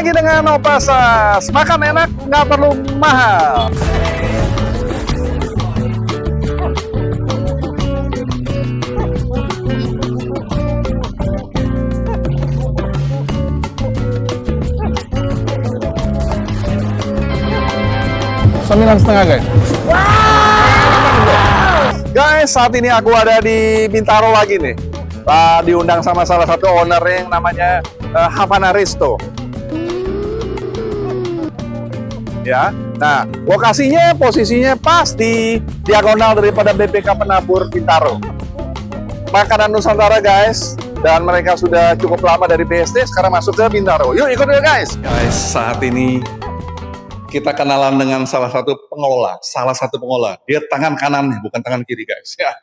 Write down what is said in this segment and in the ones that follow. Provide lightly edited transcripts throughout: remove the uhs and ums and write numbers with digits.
lagi dengan Opasas. Makan enak, nggak perlu mahal. Sembilan setengah guys. Guys, saat ini aku ada di Bintaro lagi nih. Diundang sama salah satu owner yang namanya Havana Resto. Ya, nah lokasinya posisinya pas di diagonal daripada BPK Penabur Bintaro. Makanan Nusantara guys, dan mereka sudah cukup lama dari BSD, sekarang masuk ke Bintaro. Yuk ikut ya guys. Guys, saat ini kita kenalan dengan salah satu pengelola. Dia tangan kanan nih, bukan tangan kiri guys. Ya,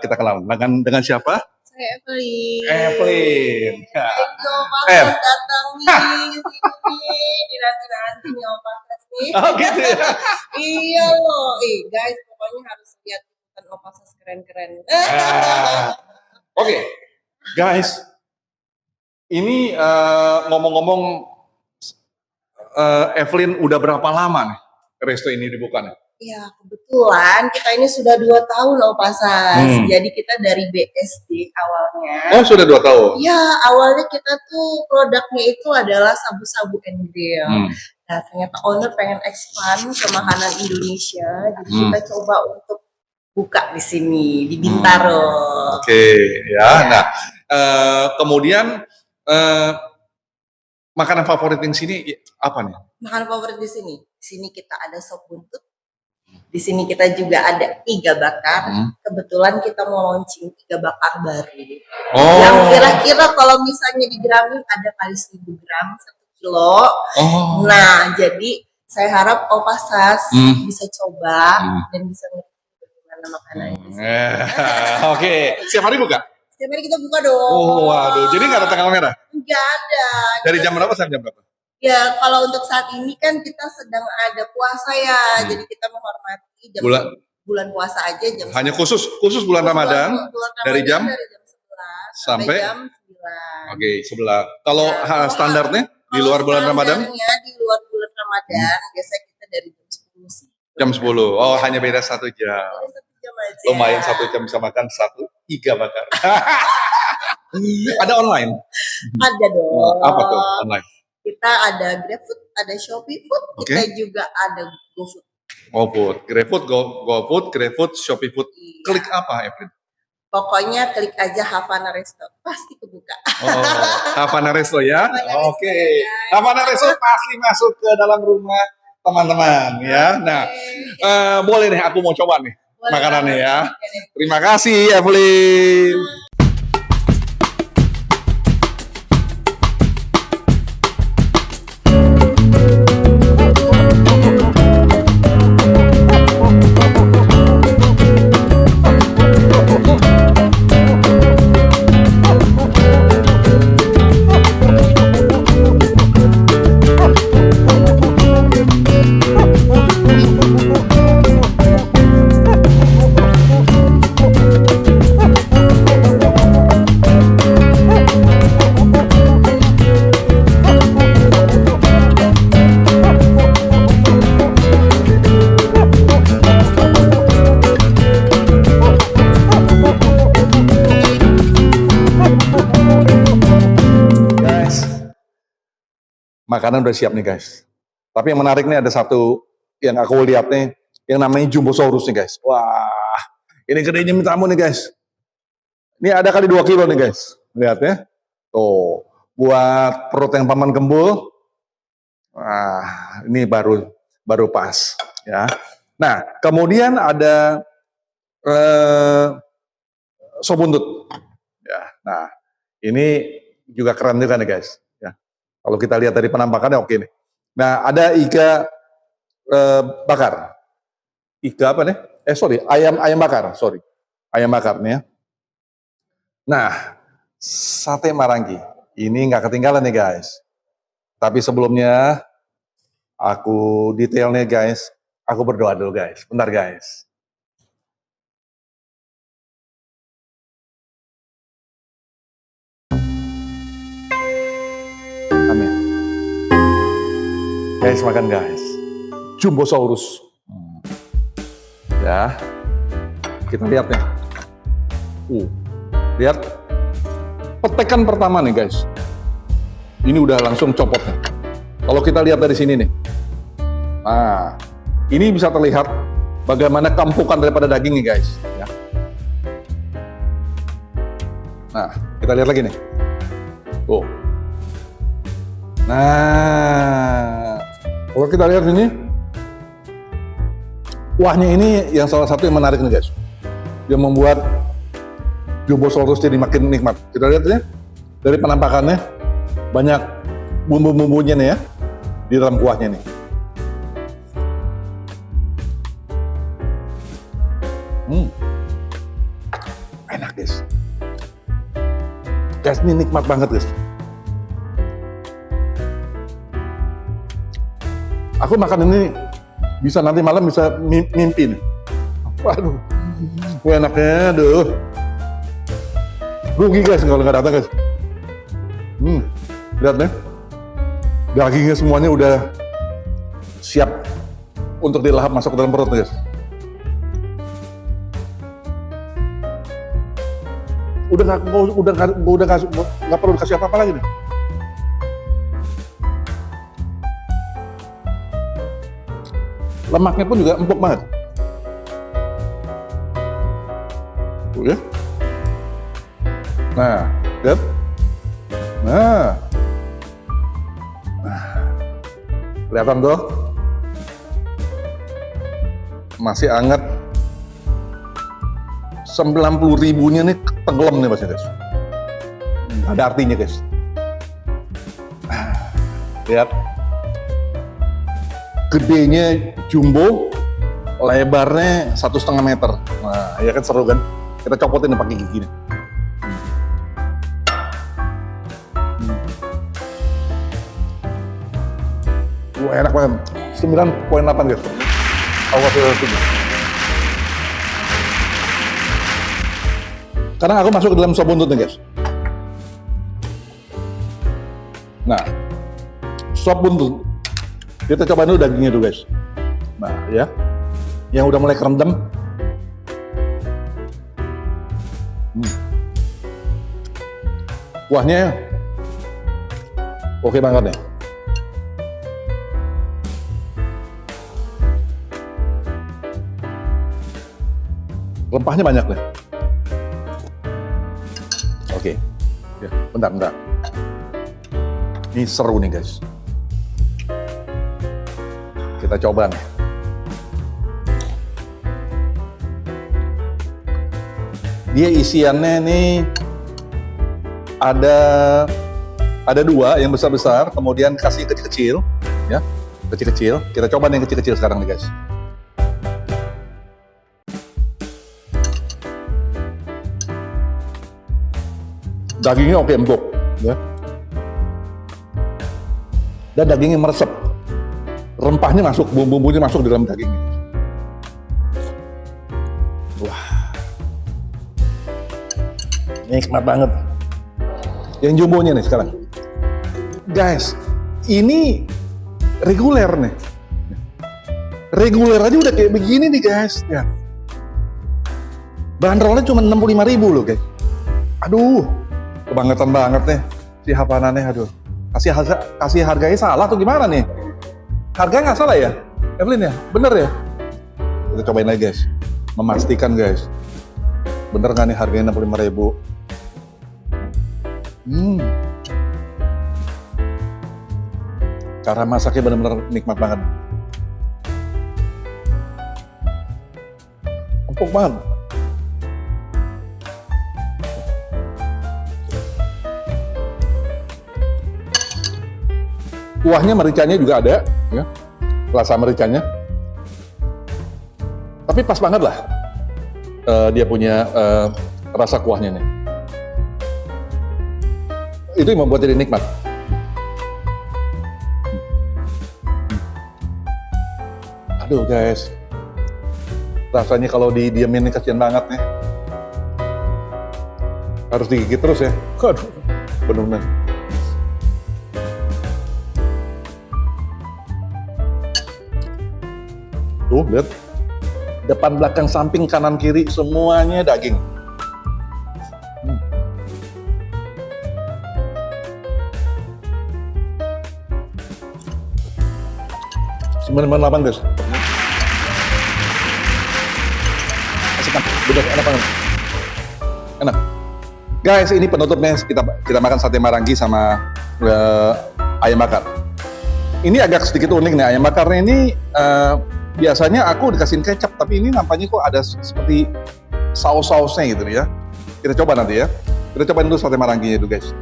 kita kenalan dengan siapa? Saya Evelyn. Evelyn. Ya. Thank you, Opasas datang nih sini. Dinanti-nanti nih Opasas nih. Oh gitu ya. Iya loh. Guys, pokoknya harus lihat ikutan Opasas keren-keren. Oke, guys. Ini ngomong-ngomong, Evelyn udah berapa lama nih resto ini dibuka nih? Ya, kebetulan kita ini sudah 2 tahun Opasas. Jadi kita dari BSD awalnya. Oh, sudah 2 tahun? Ya, awalnya kita tuh produknya itu adalah sabu-sabu and grill. Nah, ternyata owner pengen expand ke makanan Indonesia. Jadi kita coba untuk buka di sini, di Bintaro. Oke, ya. Nah, kemudian makanan favorit di sini apa nih? Makanan favorit di sini. Di sini kita ada sop buntut. Di sini kita juga ada iga bakar. Kebetulan kita mau launching iga bakar baru. Oh. Yang kira-kira kalau misalnya di gramin ada kali 1000 gram 1 kilo. Oh. Nah, jadi saya harap Opasas bisa coba dan bisa ngerti bagaimana makanan di sini. Oke, setiap hari buka? Setiap hari kita buka dong. Oh, waduh. Jadi nggak ada tanggal merah? Nggak ada. Dari jam berapa sampai jam berapa? Ya, kalau untuk saat ini kan kita sedang ada puasa ya. Jadi kita menghormati bulan puasa aja jam hanya khusus bulan Ramadan, dari jam 11 sampai jam 9. Oke, 11. Kalau standarnya di luar bulan Ramadan? Di luar bulan Ramadan biasanya kita dari jam 10 sih. Jam 10. Oh, hanya beda 1 jam. Beda 1 jam aja. Lumayan 1 jam bisa makan 1 iga bakar. Ada online? Ada dong. Apa tuh online? Kita ada GrabFood, ada Shopee Food, kita juga ada GoFood. GoFood, GrabFood, GoFood, GrabFood, Shopee Food. Iya. Klik apa, Evelyn? Pokoknya klik aja Havana Resto, pasti kebuka. Oh, Havana Resto ya? Oke. Havana Resto pasti masuk ke dalam rumah teman-teman ya. Nah, boleh nih aku mau coba nih makanannya ya. Terima kasih Evelyn. Makanan udah siap nih guys. Tapi yang menarik nih ada satu yang aku lihat nih, yang namanya Jumbosaurus nih guys. Wah, ini gedenya minta ampun nih guys. Ini ada kali 2 kilo nih guys. Lihat ya. Tuh, buat perut yang paman gembul. Wah, ini baru pas ya. Nah, kemudian ada sop buntut. Ya, nah, ini juga keren juga nih guys. Kalau kita lihat dari penampakannya oke nih. Nah, ada iga bakar. Iga apa nih? Ayam bakar, sorry. Ayam bakar nih ya. Nah, sate Marangi. Ini nggak ketinggalan nih guys. Tapi sebelumnya, aku detailnya guys. Aku berdoa dulu guys. Bentar guys. Amin. Guys, makan guys. Jumbosaurus. Ya. Kita lihat nih. Lihat. Petekan pertama nih guys. Ini udah langsung copot nih. Kalau kita lihat dari sini nih. Nah, ini bisa terlihat bagaimana kampukan daripada dagingnya guys. Ya. Nah, kita lihat lagi nih. Tuh. Nah, kalau kita lihat ini, kuahnya ini yang salah satu yang menarik nih guys. Yang membuat Jumbosaurus jadi makin nikmat. Kita lihat ya, dari penampakannya banyak bumbu-bumbunya nih ya di dalam kuahnya nih. Enak guys. Guys, ini nikmat banget guys. Aku makan ini bisa nanti malam bisa mimpi nih. Waduh, enaknya, aduh. Rugi guys kalau nggak datang guys. Lihat nih, dagingnya semuanya udah siap untuk dilahap masuk ke dalam perut guys. Udah nggak perlu dikasih apa-apa lagi nih. Lemaknya pun juga empuk banget. Tuh ya. Nah, lihat. Nah. Kelihatan tuh. Masih hangat. 90.000-nya nih tenggelam nih Mas guys. Ada artinya guys. Lihat. Gedenya jumbo, lebarnya 1,5 meter. Nah, ya kan seru kan? Kita copotin pakai gigi nih. Wah, enak banget. 9,8 guys. Awas ya. Sekarang aku masuk ke dalam sop buntut nih guys. Nah, sop buntut. Kita cobain dulu dagingnya dulu guys. Nah ya, yang udah mulai kerendam. Kuahnya oke banget nih. Rempahnya banyak nih. Oke, ya, bentar. Ini seru nih guys. Kita coba nih. Dia isiannya nih ada 2 yang besar-besar, kemudian kasih kecil-kecil, ya, kecil-kecil. Kita coba nih yang kecil-kecil sekarang nih guys. Dagingnya oke empuk, ya. Dan dagingnya meresap. Rempahnya masuk, bumbu-bumbunya masuk di dalam dagingnya. Wah, nikmat banget. Yang jumbonya nih sekarang, guys, ini reguler nih. Reguler aja udah kayak begini nih guys. Ya. Bandrolnya cuma 65.000 loh guys. Aduh, kebangetan banget nih si Havanannya. Aduh, kasih harganya salah tuh gimana nih? Harganya nggak salah ya, Evelyn ya? Bener ya? Kita cobain lagi guys, memastikan guys, bener nggak nih harganya 65.000? Cara masaknya bener-bener nikmat banget, empuk banget. Kuahnya mericanya juga ada, ya, rasa mericanya. Tapi pas banget lah, dia punya rasa kuahnya nih. Itu yang membuat jadi nikmat. Aduh guys, rasanya kalau didiamin nih kasihan banget nih. Harus digigit terus ya. Aduh, bener-bener. Tuh, lihat. Depan, belakang, samping, kanan, kiri, semuanya daging. $9,8 guys. Asik kan? Bener, enak banget. Enak. Guys, ini penutupnya kita makan sate marangi sama ayam bakar. Ini agak sedikit unik nih, ayam bakarnya ini biasanya aku dikasihin kecap, tapi ini nampaknya kok ada seperti saus-sausnya gitu ya. Kita coba nanti ya. Kita cobain dulu sate maranginya itu guys.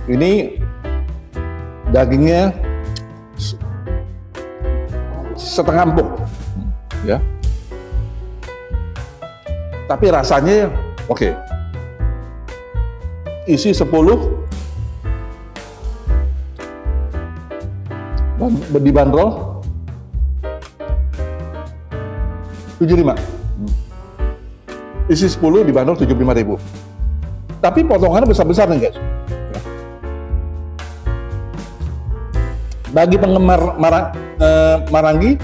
Ini dagingnya setengah empuk, ya. Tapi rasanya oke. Isi 10 dan dibanderol 75. Isi 10 dibanderol 75.000. Tapi potongannya besar-besar nih guys. Bagi penggemar marangi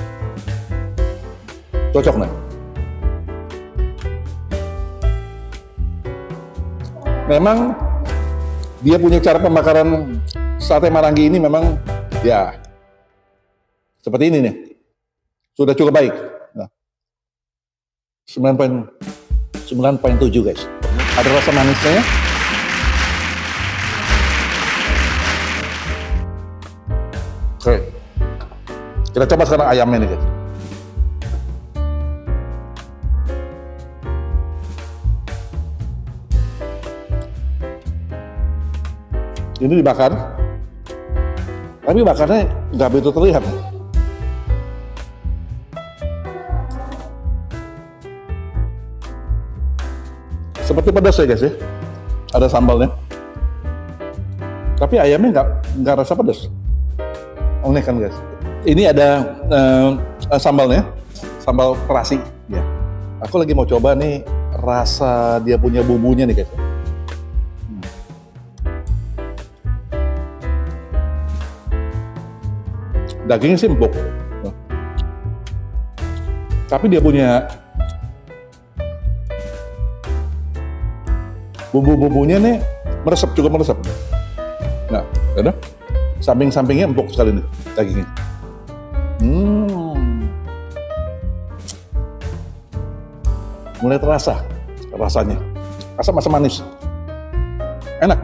cocok nih. Memang dia punya cara pembakaran sate marangi ini memang ya seperti ini nih. Sudah cukup baik. Nah, 9,7 guys. Ada rasa manisnya ya. Oke. Kita coba sekarang ayamnya nih guys. Ini dibakar, tapi bakarnya nggak begitu terlihat. Seperti pedas ya guys ya, ada sambalnya. Tapi ayamnya nggak rasa pedas. Unik kan guys. Ini ada sambalnya, sambal terasi. Ya. Aku lagi mau coba nih rasa dia punya bumbunya nih guys. Dagingnya sih empuk, tapi dia punya bumbu-bumbunya nih meresap, cukup meresap. Nah, ada samping-sampingnya empuk sekali nih dagingnya. Mulai terasa rasanya, asam manis, enak,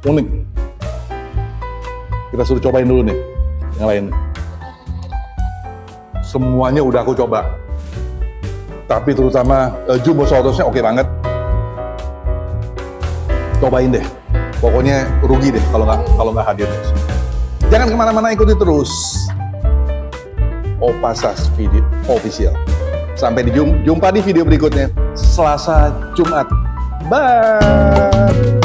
unik. Kita suruh cobain dulu nih yang lain. Semuanya udah aku coba, tapi terutama jumbo sausnya oke banget. Cobain deh, pokoknya rugi deh kalau nggak hadir. Jangan kemana-mana, ikuti terus Opasas Video Official. Sampai jumpa di video berikutnya Selasa Jumat. Bye.